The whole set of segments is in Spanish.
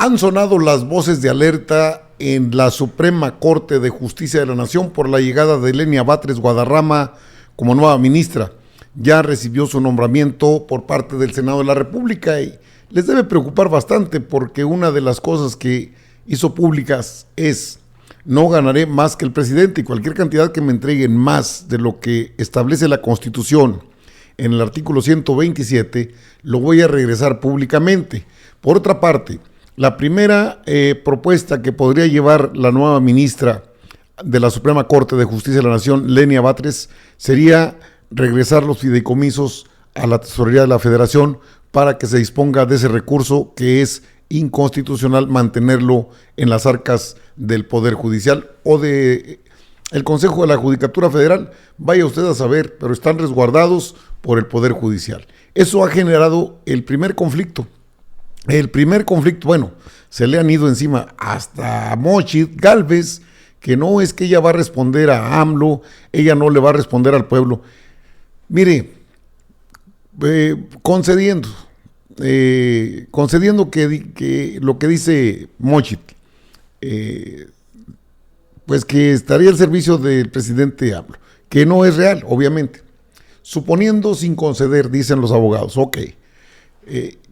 Han sonado las voces de alerta en la Suprema Corte de Justicia de la Nación por la llegada de Lenia Batres Guadarrama como nueva ministra. Ya recibió su nombramiento por parte del Senado de la República y les debe preocupar bastante porque una de las cosas que hizo públicas es: no ganaré más que el presidente y cualquier cantidad que me entreguen más de lo que establece la Constitución en el artículo 127, lo voy a regresar públicamente. Por otra parte, la primera propuesta que podría llevar la nueva ministra de la Suprema Corte de Justicia de la Nación, Lenia Batres, sería regresar los fideicomisos a la Tesorería de la Federación para que se disponga de ese recurso que es inconstitucional mantenerlo en las arcas del Poder Judicial o de el Consejo de la Judicatura Federal. Vaya usted a saber, pero están resguardados por el Poder Judicial. Eso ha generado el primer conflicto. Bueno, se le han ido encima hasta Xochitl Gálvez, que no es que ella va a responder a AMLO, ella no le va a responder al pueblo. Mire, concediendo que lo que dice Xochitl, pues que estaría al servicio del presidente AMLO, que no es real, obviamente. Suponiendo sin conceder, dicen los abogados, ok,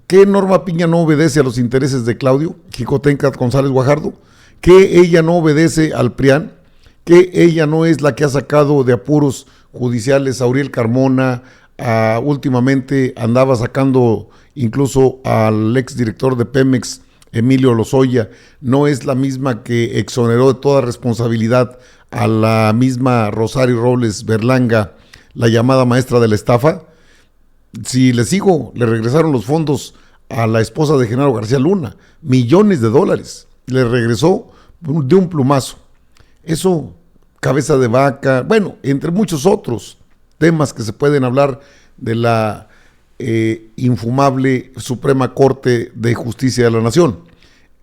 ¿qué Norma Piña no obedece a los intereses de Claudio Xicoténcatl González Guajardo? ¿Que ella no obedece al PRIAN? ¿Que ella no es la que ha sacado de apuros judiciales a Uriel Carmona? Últimamente andaba sacando incluso al exdirector de Pemex, Emilio Lozoya. ¿No es la misma que exoneró de toda responsabilidad a la misma Rosario Robles Berlanga, la llamada maestra de la estafa? Si le sigo, le regresaron los fondos a la esposa de Genaro García Luna, millones de dólares, le regresó de un plumazo. Eso, cabeza de vaca, bueno, entre muchos otros temas que se pueden hablar de la infumable Suprema Corte de Justicia de la Nación,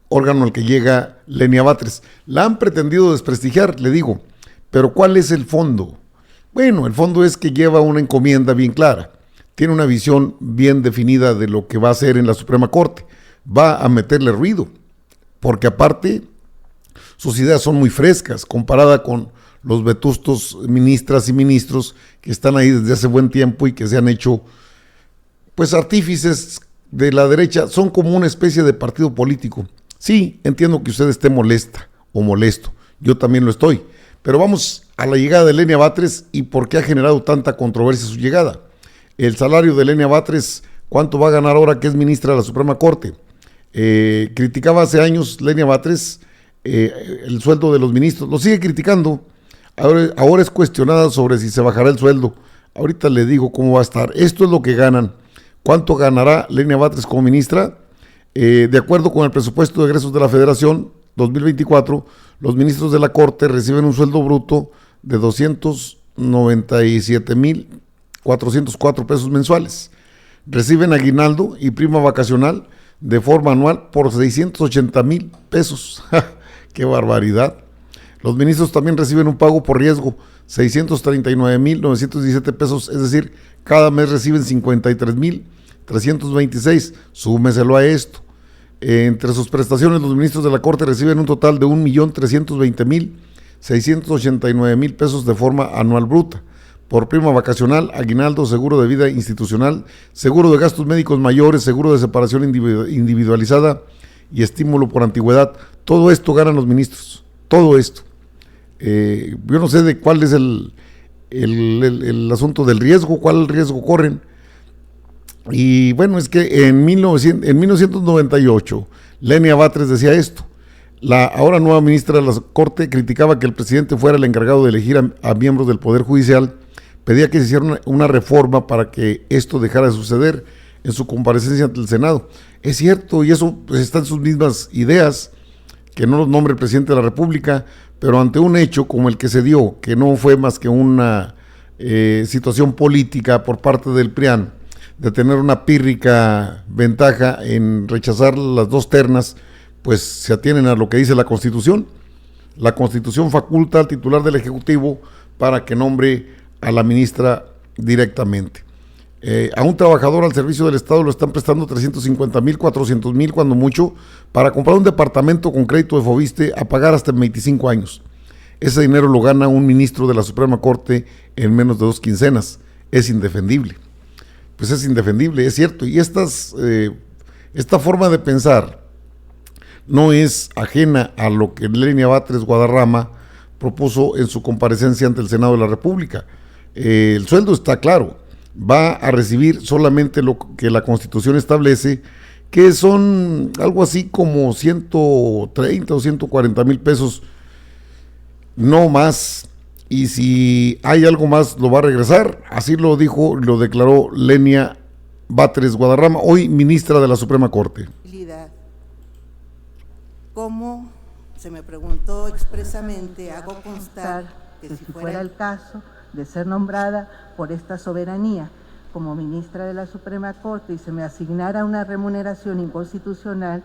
órgano al que llega Lenia Batres. La han pretendido desprestigiar, le digo, pero ¿cuál es el fondo? Bueno, el fondo es que lleva una encomienda bien clara, tiene una visión bien definida de lo que va a hacer en la Suprema Corte, va a meterle ruido, porque aparte sus ideas son muy frescas, comparada con los vetustos ministras y ministros que están ahí desde hace buen tiempo y que se han hecho, pues, artífices de la derecha. Son como una especie de partido político. Sí, entiendo que usted esté molesta o molesto, yo también lo estoy, pero vamos a la llegada de Lenia Batres y por qué ha generado tanta controversia su llegada. El salario de Lenia Batres, ¿cuánto va a ganar ahora que es ministra de la Suprema Corte? Criticaba hace años Lenia Batres el sueldo de los ministros, lo sigue criticando, ahora es cuestionada sobre si se bajará el sueldo. Ahorita le digo cómo va a estar. Esto es lo que ganan. ¿Cuánto ganará Lenia Batres como ministra? De acuerdo con el presupuesto de egresos de la Federación 2024, los ministros de la Corte reciben un sueldo bruto de 297,404 pesos mensuales. Reciben aguinaldo y prima vacacional de forma anual por 680,000 pesos. ¡Qué barbaridad! Los ministros también reciben un pago por riesgo, 639,917 pesos, es decir, cada mes reciben 53,326. Súmeselo a esto. Entre sus prestaciones, los ministros de la Corte reciben un total de 1,320,689 pesos de forma anual bruta, por prima vacacional, aguinaldo, seguro de vida institucional, seguro de gastos médicos mayores, seguro de separación individualizada y estímulo por antigüedad. Todo esto ganan los ministros, todo esto. Yo no sé de cuál es el asunto del riesgo, cuál riesgo corren. Y bueno, es que en 1998 Lenia Batres decía esto. La ahora nueva ministra de la Corte criticaba que el presidente fuera el encargado de elegir a miembros del Poder Judicial, pedía que se hiciera una reforma para que esto dejara de suceder en su comparecencia ante el Senado. Es cierto, y eso pues, está en sus mismas ideas, que no los nombre el presidente de la República, pero ante un hecho como el que se dio, que no fue más que una situación política por parte del PRIAN, de tener una pírrica ventaja en rechazar las dos ternas, pues se atienen a lo que dice la Constitución. La Constitución faculta al titular del Ejecutivo para que nombre a la ministra directamente. A un trabajador al servicio del Estado lo están prestando 350,000, 400,000 cuando mucho, para comprar un departamento con crédito de Foviste a pagar hasta en 25 años. Ese dinero lo gana un ministro de la Suprema Corte en menos de 2 quincenas. Es indefendible. Pues es indefendible, es cierto. Y esta forma de pensar no es ajena a lo que Lenia Batres Guadarrama propuso en su comparecencia ante el Senado de la República. El sueldo está claro, va a recibir solamente lo que la Constitución establece, que son algo así como 130 o 140,000 pesos, no más, y si hay algo más lo va a regresar. Así lo dijo, lo declaró Lenia Batres Guadarrama, hoy ministra de la Suprema Corte. Como se me preguntó expresamente, hago constar que si fuera el caso de ser nombrada por esta soberanía como ministra de la Suprema Corte y se me asignara una remuneración inconstitucional,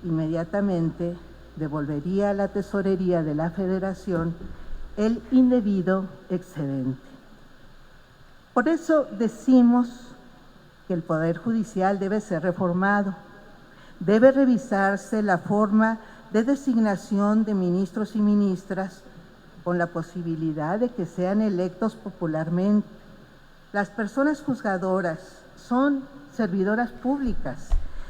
inmediatamente devolvería a la tesorería de la Federación el indebido excedente. Por eso decimos que el Poder Judicial debe ser reformado, debe revisarse la forma de designación de ministros y ministras con la posibilidad de que sean electos popularmente. Las personas juzgadoras son servidoras públicas,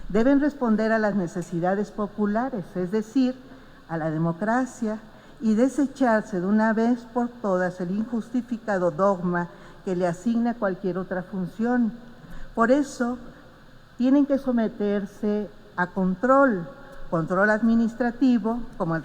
deben responder a las necesidades populares, es decir, a la democracia, y desecharse de una vez por todas el injustificado dogma que le asigna cualquier otra función. Por eso, tienen que someterse a control administrativo, como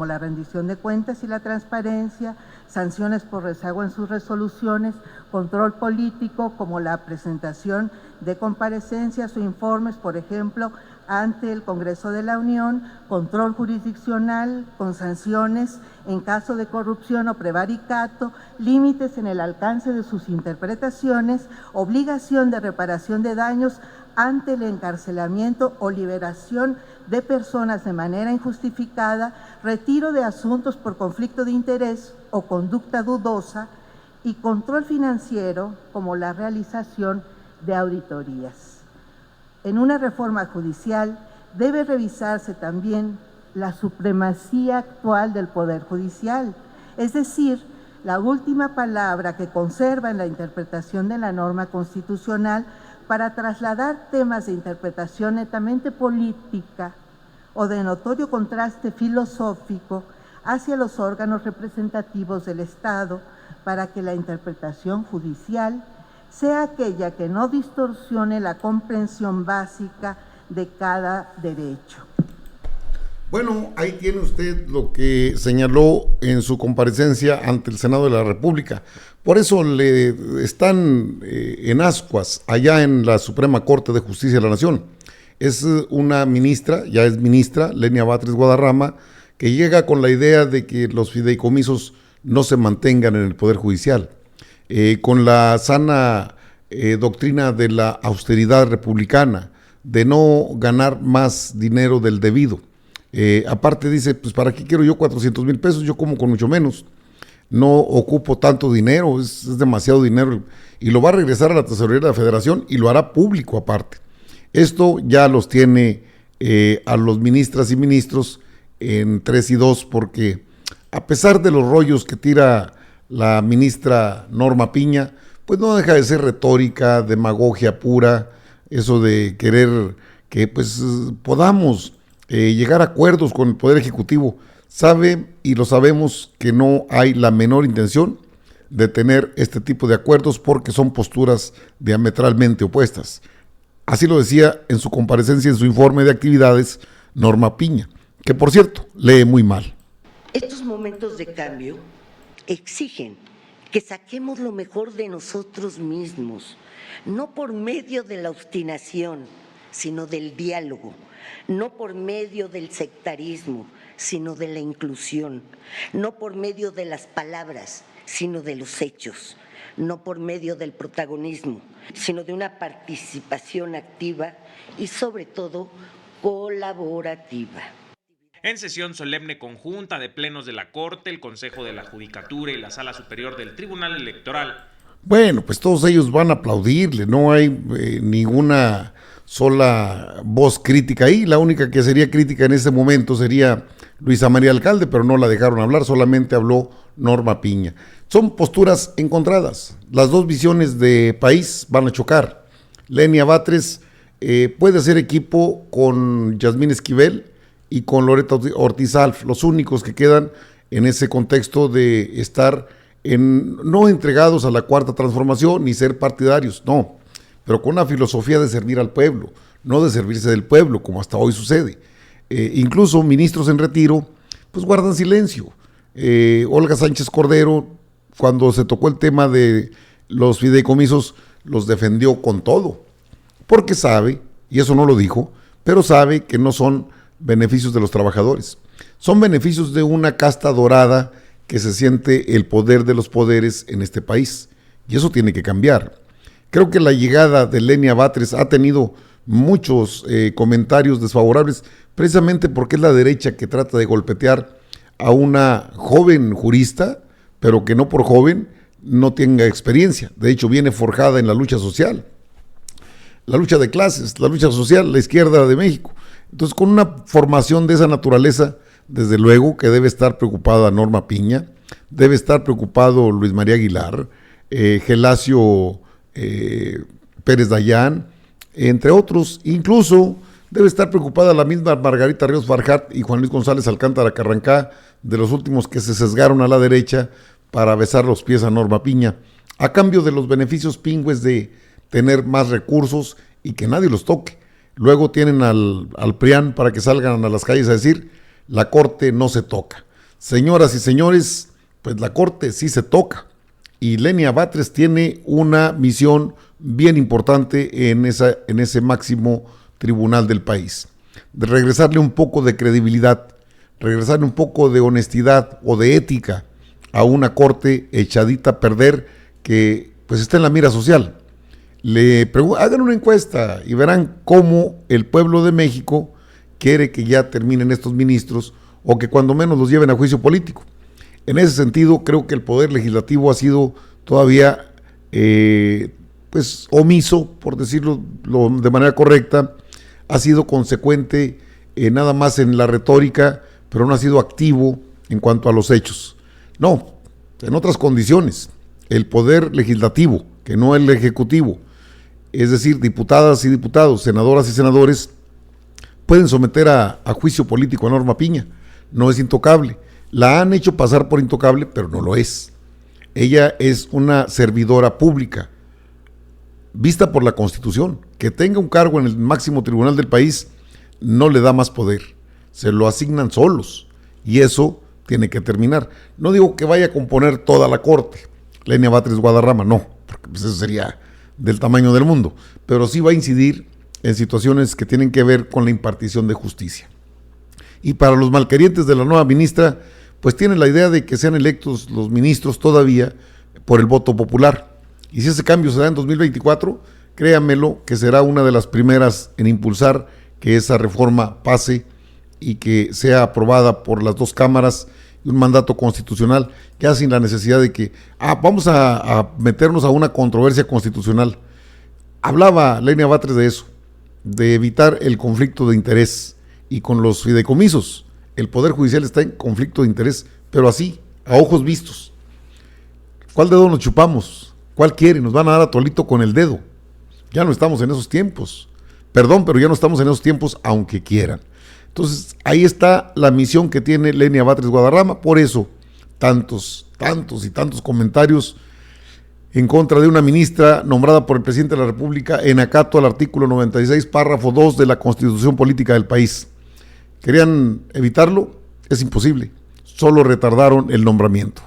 la rendición de cuentas y la transparencia, sanciones por rezago en sus resoluciones, control político, como la presentación de comparecencias o informes, por ejemplo, ante el Congreso de la Unión, control jurisdiccional con sanciones en caso de corrupción o prevaricato, límites en el alcance de sus interpretaciones, obligación de reparación de daños ante el encarcelamiento o liberación de personas de manera injustificada, retiro de asuntos por conflicto de interés o conducta dudosa, y control financiero como la realización de auditorías. En una reforma judicial debe revisarse también la supremacía actual del Poder Judicial, es decir, la última palabra que conserva en la interpretación de la norma constitucional para trasladar temas de interpretación netamente política o de notorio contraste filosófico hacia los órganos representativos del Estado, para que la interpretación judicial sea aquella que no distorsione la comprensión básica de cada derecho. Bueno, ahí tiene usted lo que señaló en su comparecencia ante el Senado de la República. Por eso le están en ascuas allá en la Suprema Corte de Justicia de la Nación. Es una ministra, ya es ministra, Lenia Batres Guadarrama, que llega con la idea de que los fideicomisos no se mantengan en el Poder Judicial, con la sana doctrina de la austeridad republicana, de no ganar más dinero del debido. Aparte dice, pues ¿para qué quiero yo 400,000 pesos? Yo como con mucho menos, no ocupo tanto dinero, es demasiado dinero, y lo va a regresar a la tesorería de la Federación y lo hará público aparte. Esto ya los tiene a los ministras y ministros en 3 y 2, porque a pesar de los rollos que tira la ministra Norma Piña, pues no deja de ser retórica, demagogia pura, eso de querer que pues podamos llegar a acuerdos con el Poder Ejecutivo. Sabe y lo sabemos que no hay la menor intención de tener este tipo de acuerdos porque son posturas diametralmente opuestas. Así lo decía en su comparecencia, en su informe de actividades, Norma Piña, que por cierto, lee muy mal. Estos momentos de cambio exigen que saquemos lo mejor de nosotros mismos, no por medio de la obstinación, sino del diálogo, no por medio del sectarismo, sino de la inclusión, no por medio de las palabras, sino de los hechos, no por medio del protagonismo, sino de una participación activa y sobre todo colaborativa. En sesión solemne conjunta de plenos de la Corte, el Consejo de la Judicatura y la Sala Superior del Tribunal Electoral, Bueno, pues todos ellos van a aplaudirle, no hay ninguna sola voz crítica ahí. La única que sería crítica en este momento sería Luisa María Alcalde, pero no la dejaron hablar, solamente habló Norma Piña. Son posturas encontradas, las dos visiones de país van a chocar. Lenia Batres puede hacer equipo con Yasmín Esquivel y con Loretta Ortiz Alf, los únicos que quedan en ese contexto de estar no entregados a la cuarta transformación ni ser partidarios, no, pero con una filosofía de servir al pueblo, no de servirse del pueblo, como hasta hoy sucede. Incluso ministros en retiro, pues guardan silencio. Olga Sánchez Cordero, cuando se tocó el tema de los fideicomisos, los defendió con todo, porque sabe, y eso no lo dijo, pero sabe que no son beneficios de los trabajadores, son beneficios de una casta dorada que se siente el poder de los poderes en este país, y eso tiene que cambiar. Creo que la llegada de Lenia Batres ha tenido muchos comentarios desfavorables, precisamente porque es la derecha que trata de golpetear a una joven jurista, pero que no por joven no tenga experiencia. De hecho, viene forjada en la lucha social, la lucha de clases, la lucha social, la izquierda de México. Entonces, con una formación de esa naturaleza, desde luego que debe estar preocupada Norma Piña, debe estar preocupado Luis María Aguilar, Gelacio Pérez Dayán, entre otros. Incluso debe estar preocupada la misma Margarita Ríos Farjat y Juan Luis González Alcántara Carrancá, de los últimos que se sesgaron a la derecha para besar los pies a Norma Piña, a cambio de los beneficios pingües de tener más recursos y que nadie los toque. Luego tienen al PRIAN para que salgan a las calles a decir: la Corte no se toca. Señoras y señores, pues la Corte sí se toca. Y Lenia Batres tiene una misión bien importante en ese máximo tribunal del país. De regresarle un poco de credibilidad, regresarle un poco de honestidad o de ética a una Corte echadita a perder que pues está en la mira social. Hagan una encuesta y verán cómo el pueblo de México quiere que ya terminen estos ministros o que cuando menos los lleven a juicio político. En ese sentido, creo que el Poder Legislativo ha sido todavía pues omiso, por decirlo de manera correcta, ha sido consecuente nada más en la retórica, pero no ha sido activo en cuanto a los hechos. No, en otras condiciones, el Poder Legislativo, que no el Ejecutivo, es decir, diputadas y diputados, senadoras y senadores, pueden someter a juicio político a Norma Piña. No es intocable. La han hecho pasar por intocable, pero no lo es. Ella es una servidora pública, vista por la Constitución. Que tenga un cargo en el máximo tribunal del país no le da más poder. Se lo asignan solos. Y eso tiene que terminar. No digo que vaya a componer toda la Corte, Lenia Batres Guadarrama, no, porque pues eso sería del tamaño del mundo. Pero sí va a incidir en situaciones que tienen que ver con la impartición de justicia. Y para los malquerientes de la nueva ministra, pues tienen la idea de que sean electos los ministros todavía por el voto popular. Y si ese cambio se da en 2024, créanmelo que será una de las primeras en impulsar que esa reforma pase y que sea aprobada por las dos cámaras y un mandato constitucional, ya sin la necesidad de que, vamos a meternos a una controversia constitucional. Hablaba Lenia Batres de eso, de evitar el conflicto de interés. Y con los fideicomisos, el Poder Judicial está en conflicto de interés, pero así, a ojos vistos. ¿Cuál dedo nos chupamos? ¿Cuál quiere? Nos van a dar a tolito con el dedo. Ya no estamos en esos tiempos. Perdón, pero ya no estamos en esos tiempos, aunque quieran. Entonces, ahí está la misión que tiene Lenia Batres Guadarrama. Por eso, tantos comentarios en contra de una ministra nombrada por el presidente de la República en acato al artículo 96, párrafo 2 de la Constitución Política del país. ¿Querían evitarlo? Es imposible. Solo retardaron el nombramiento.